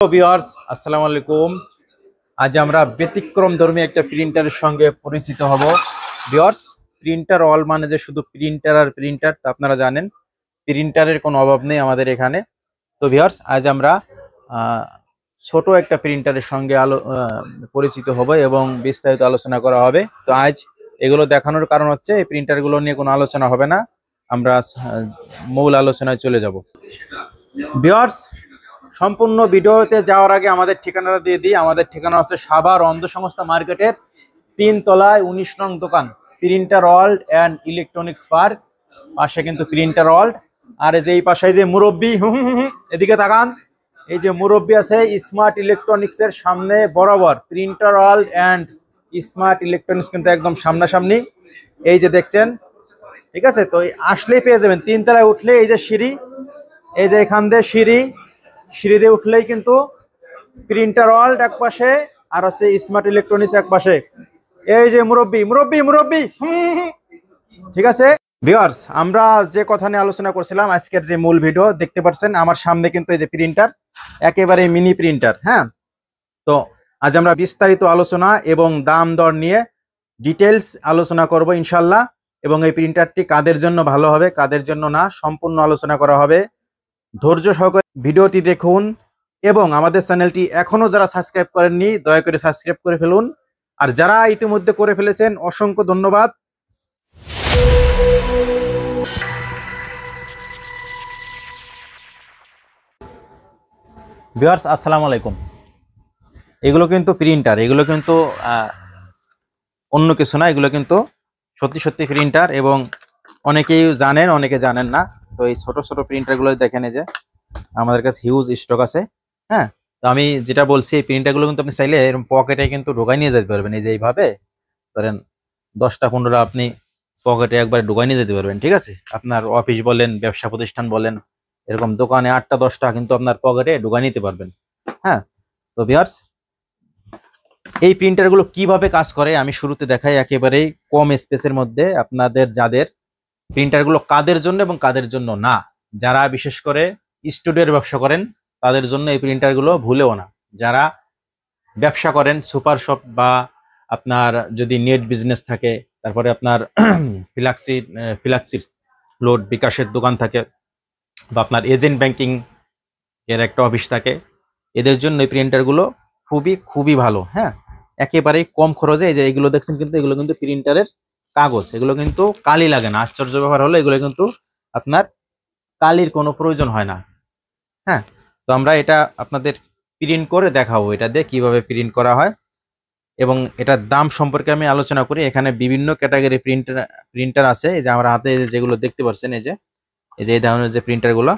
Viewers আসসালামু আলাইকুম। আজ আমরা ব্যতিক্রমধর্মী একটা প্রিন্টারের সঙ্গে পরিচিত হব। ভিউয়ার্স, প্রিন্টার অল মানে যে শুধু প্রিন্টার আর প্রিন্টার তা আপনারা জানেন, প্রিন্টারের কোনো অভাব নেই আমাদের এখানে। তো ভিউয়ার্স, আজ আমরা ছোট একটা প্রিন্টারের সঙ্গে পরিচিত হব এবং বিস্তারিত আলোচনা করা হবে। তো আজ এগুলো দেখানোর কারণ হচ্ছে এই প্রিন্টারগুলো নিয়ে কোনো আলোচনা হবে না, আমরা মূল আলোচনায় চলে যাব। ভিউয়ার্স, সম্পূর্ণ ভিডিওতে যাওয়ার আগে আমাদের ঠিকানাটা দিয়ে দিই। আমাদের ঠিকানা হচ্ছে সাভার অন্ধ সংস্থা মার্কেটের 3 তলায় 19 নং দোকান, printer world and electronics park. পাশে কিন্তু প্রিন্টার ওয়ার্ল্ড। আর এই যে এই পাশে যে মুরব্বি, এদিকে তাকান, এই যে মুরব্বি আছে স্মার্ট ইলেকট্রনিক্স এর সামনে বরাবর printer world and smart electronics কিন্তু একদম সামনাসামনি, এই যে দেখছেন। ঠিক আছে, তো আসলেই পেয়ে যাবেন। 3 তলায় উঠলে এই যে সিঁড়ি, এই যে এখান দিয়ে সিঁড়ি দিয়ে উঠলেই কিন্তু প্রিন্টার ওয়ার্ল্ড এক পাশে আর হচ্ছে স্মার্ট ইলেকট্রনিক্স এক পাশে। এই যে মুরব্বি মুরব্বি মুরব্বি, ঠিক আছে। ভিউয়ার্স, আমরা যে কথা নিয়ে আলোচনা করছিলাম, আজকের যে মূল ভিডিও দেখতে পাচ্ছেন আমার সামনে কিন্তু এই যে প্রিন্টার, একেবারে মিনি প্রিন্টার। হ্যাঁ, তো আজ আমরা বিস্তারিত আলোচনা এবং দাম দর নিয়ে ডিটেলস আলোচনা করব ইনশাল্লাহ। এবং এই প্রিন্টারটি কাদের জন্য ভালো হবে, কাদের জন্য না, সম্পূর্ণ আলোচনা করা হবে। ধৈর্য সহকারে ভিডিওটি দেখুন এবং আমাদের চ্যানেলটি এখনো যারা সাবস্ক্রাইব করেননি দয়া করে সাবস্ক্রাইব করে ফেলুন। আর যারা ইতিমধ্যে করে ফেলেছেন অসংখ্য ধন্যবাদ। ভিউয়ার্স আসসালামু আলাইকুম। এগুলো কিন্তু প্রিন্টার, এগুলো কিন্তু অন্য কিছু না, এগুলো কিন্তু সত্যি সত্যি প্রিন্টার এবং অনেকেই জানেন অনেকে জানেন না। তো এই ছোট ছোট প্রিন্টারগুলো দেখেন, এই যে আমাদের কাছে হিউজ স্টক আছে। হ্যাঁ, তো আমি যেটা বলছি এই প্রিন্টারগুলো কিন্তু আপনি চাইলে এরকম পকেটে কিন্তু ঢোকাই নিয়ে যেতে পারবেন। এই যে এইভাবে ধরেন 10টা 15টা আপনি পকেটে একবারে ঢোকাই নিয়ে যেতে পারবেন। ঠিক আছে, আপনার অফিস বলেন, ব্যবসা প্রতিষ্ঠান বলেন, এরকম দোকানে 8টা 10টা কিন্তু আপনার পকেটে ঢোকাই নিতে পারবেন। হ্যাঁ, তো ভিউয়ার্স, এই প্রিন্টারগুলো কিভাবে কাজ করে আমি শুরুতে দেখাই একেবারেই কম স্পেসের মধ্যে। আপনাদের যাদের প্রিন্টারগুলো কাদের জন্য এবং কাদের জন্য না, যারা বিশেষ করে স্টুডিওর ব্যবসা করেন তাদের জন্য এই প্রিন্টারগুলো ভুলেও না। যারা ব্যবসা করেন সুপার শপ বা আপনার যদি নেট বিজনেস থাকে, তারপরে আপনার ফ্লাক্সির লোড বিকাশের দোকান থাকে, বা আপনার এজেন্ট ব্যাংকিং এর একটা অফিস থাকে, এদের জন্য এই প্রিন্টারগুলো খুবই খুবই ভালো। হ্যাঁ, একেবারেই কম খরচে। এই যে এগুলো দেখছেন কিন্তু এগুলো কিন্তু প্রিন্টারের কাগজ, এগুলো কিন্তু কালি লাগে না। আশ্চর্য ব্যাপার হলো এগুলো কিন্তু আপনার কালির কোনো প্রয়োজন হয় না। হ্যাঁ, তো আমরা এটা আপনাদের প্রিন্ট করে দেখাবো, এটা দিয়ে কিভাবে প্রিন্ট করা হয় এবং এটার দাম সম্পর্কে আমি আলোচনা করি। এখানে বিভিন্ন ক্যাটাগরি প্রিন্টার আছে। এই যে আমার হাতে যেগুলো দেখতে পাচ্ছেন, এই যে এই ধরনের যে প্রিন্টারগুলো,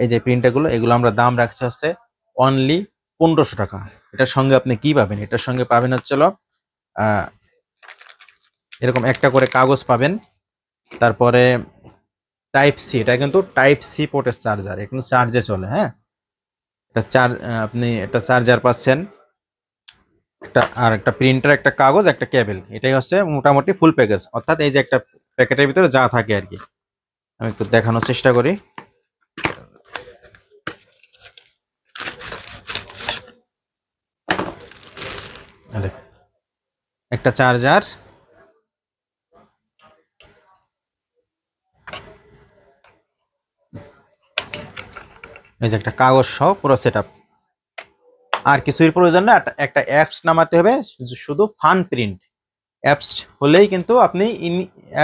এই যে প্রিন্টারগুলো, এগুলো আমরা দাম রাখছি হচ্ছে অনলি 1500 টাকা। এটার সঙ্গে আপনি কি পাবেন? এটার সঙ্গে পাবেন হচ্ছে এরকম একটা করে কাগজ পাবেন, তারপরে টাইপ সি, এটা কিন্তু টাইপ সি পোর্টের চার্জার, এটা কিন্তু চার্জে চলে। হ্যাঁ, আপনি একটা চার্জার পাচ্ছেন, একটা প্রিন্টার, একটা কাগজ, একটা কেবল। এটাই হচ্ছে মোটামুটি ফুল প্যাকেজ। অর্থাৎ এই যে একটা প্যাকেটের ভিতরে যা থাকে আর কি। আমি একটু দেখানোর চেষ্টা করি। একটা চার্জার, এই যে একটা কাগজ সহ পুরো সেটআপ। আর কিছুর প্রয়োজন না, একটা অ্যাপস নামাতে হবে, শুধু ফান প্রিন্ট অ্যাপস হলেই কিন্তু আপনি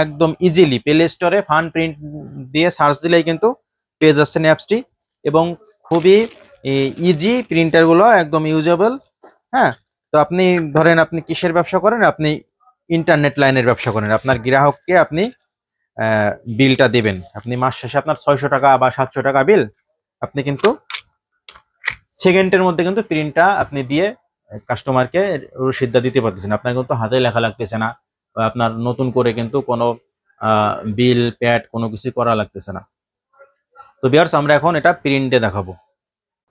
একদম ইজিলি প্লে স্টোরে ফান প্রিন্ট দিয়ে সার্চ দিলেই কিন্তু পেয়ে যাচ্ছেন অ্যাপসটি। এবং খুবই ইজি, প্রিন্টারগুলো একদম ইউজেবল। হ্যাঁ, তো আপনি ধরেন আপনি কিসের ব্যবসা করেন, আপনি ইন্টারনেট লাইনের ব্যবসা করেন, আপনার গ্রাহককে আপনি বিলটা দিবেন, আপনি মাস শেষে আপনার 600 টাকা বা 700 টাকা বিল, আপনি কিন্তু সেকেন্ডের মধ্যে কিন্তু প্রিন্টটা আপনি দিয়ে কাস্টমারকে রসিদটা দিতে পারতেছেন। আপনার কিন্তু হাতে লেখা লাগতেছে না, বা আপনার নতুন করে কিন্তু কোনো বিল প্যাড কোনো কিছু করা লাগতেছে না। তো ভিউয়ার্স, আমরা এখন এটা প্রিন্টে দেখাবো।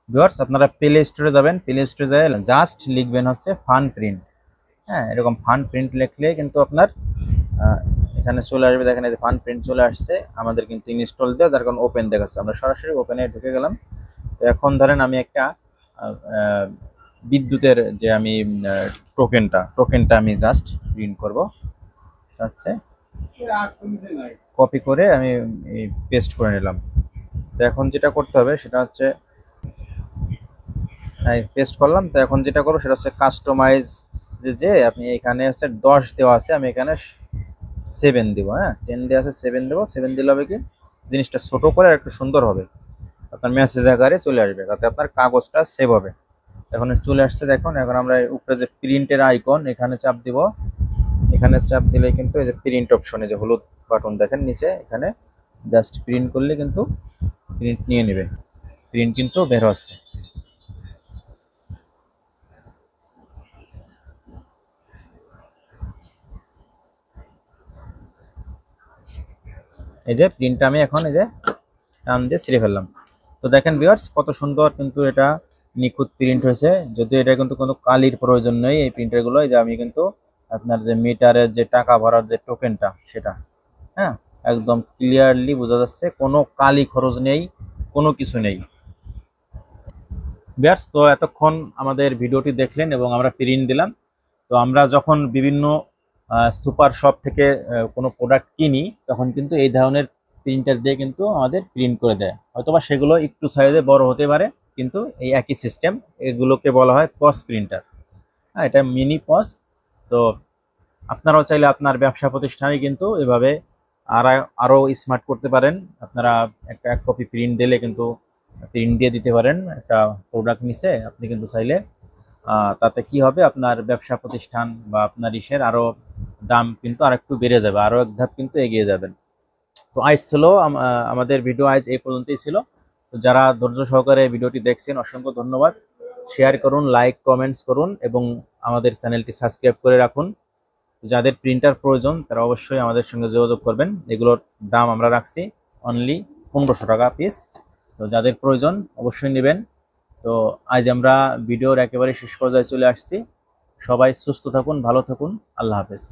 ভিউয়ার্স, আপনারা প্লে স্টোরে যাবেন, প্লে স্টোরে যায় জাস্ট লিখবেন হচ্ছে ফান প্রিন্ট। হ্যাঁ, এরকম ফান প্রিন্ট লিখলে কিন্তু আপনার এখানে চলে আসবে। দেখেন এই যে ফান প্রিন্ট চলে আসছে, আমাদের কিন্তু ইনস্টল দেওয়া, যার কারণে ওপেন দেখাচ্ছে। আমরা সরাসরি ওপেনে ঢুকে গেলাম। তো এখন ধরেন আমি একটা বিদ্যুতের যে আমি টোকেনটা আমি জাস্ট প্রিন্ট করব। আচ্ছা, কপি করে আমি পেস্ট করে নিলাম। তো এখন যেটা করতে হবে সেটা হচ্ছে পেস্ট করলাম। তো এখন যেটা করবো সেটা হচ্ছে কাস্টমাইজ, যে আপনি এখানে হচ্ছে 10 দেওয়া আছে, আমি এখানে 7 দিব। হ্যাঁ, 10 দেওয়া আছে, 7 দেবো। 7 দিলে হবে কি, জিনিসটা ছোট করে আর একটু সুন্দর হবে, আপনার মেসেজ আকারে চলে আসবে, তাতে আপনার কাগজটা সেভ হবে। এখন চলে আসছে দেখুন। এখন আমরা উপরে যে প্রিন্টের আইকন, এখানে চাপ দিব। এখানে চাপ দিলে কিন্তু এই যে প্রিন্ট অপশনে যে হলুদ বাটন দেখেন নিচে, এখানে জাস্ট প্রিন্ট করলে কিন্তু প্রিন্ট নিয়ে নেবে। প্রিন্ট কিন্তু বের হচ্ছে। এই যে প্রিন্টটা আমি এখন এই যে টান দিয়ে ছিঁড়ে ফেললাম। তো দেখেন ভিউয়ার্স, কত সুন্দর কিন্তু এটা নিখুঁত প্রিন্ট হয়েছে। যদিও এটা কিন্তু কোনো কালির প্রয়োজন নেই এই প্রিন্টারগুলো। এই যে আমি কিন্তু আপনার যে মিটারের যে টাকা ভরার যে টোকেনটা সেটা, হ্যাঁ, একদম ক্লিয়ারলি বোঝা যাচ্ছে, কোনো কালি খরচ নেই, কোনো কিছু নেই। ভিউয়ার্স, তো এতক্ষণ আমাদের ভিডিওটি দেখলেন এবং আমরা প্রিন্ট দিলাম। তো আমরা যখন বিভিন্ন সুপার শপ থেকে কোনো প্রোডাক্ট কিনি, তখন কিন্তু এই ধরনের প্রিন্টার দিয়ে কিন্তু আমাদের প্রিন্ট করে দেয়। হয়তোবা সেগুলো একটু সাইজে বড় হতে পারে, কিন্তু এই একই সিস্টেম। এগুলোকে বলা হয় পস প্রিন্টার। হ্যাঁ, এটা মিনি পস। তো আপনারাও চাইলে আপনার ব্যবসা প্রতিষ্ঠানে কিন্তু এভাবে আরও স্মার্ট করতে পারেন। আপনারা একটা 1 কপি প্রিন্ট দিলে কিন্তু প্রিন্ট দিয়ে দিতে পারেন একটা প্রোডাক্ট নিচে। আপনি কিন্তু চাইলে তাতে কি হবে, আপনার ব্যবসা প্রতিষ্ঠান বা আপনার ইসের আরো দাম কিন্তু আরেকটু বেড়ে যাবে, আরো এক ধাপ কিন্তু এগিয়ে যাবেন। তো আজ ছিল আমাদের ভিডিও আজ এই পর্যন্তই ছিল। তো যারা ধৈর্য সহকারে ভিডিওটি দেখছেন, অসংখ্য ধন্যবাদ। শেয়ার করুন, লাইক কমেন্টস করুন এবং আমাদের চ্যানেলটি সাবস্ক্রাইব করে রাখুন। যাদের প্রিন্টার প্রয়োজন তারা অবশ্যই আমাদের সঙ্গে যোগাযোগ করবেন। এগুলোর দাম আমরা রাখছি অনলি 1500 টাকা পিস। তো যাদের প্রয়োজন অবশ্যই নেবেন। তো আজ আমরা ভিডিওর একেবারে শেষ পর্যায়ে চলে আসছি। সবাই সুস্থ থাকুন, ভালো থাকুন। আল্লাহ হাফেজ।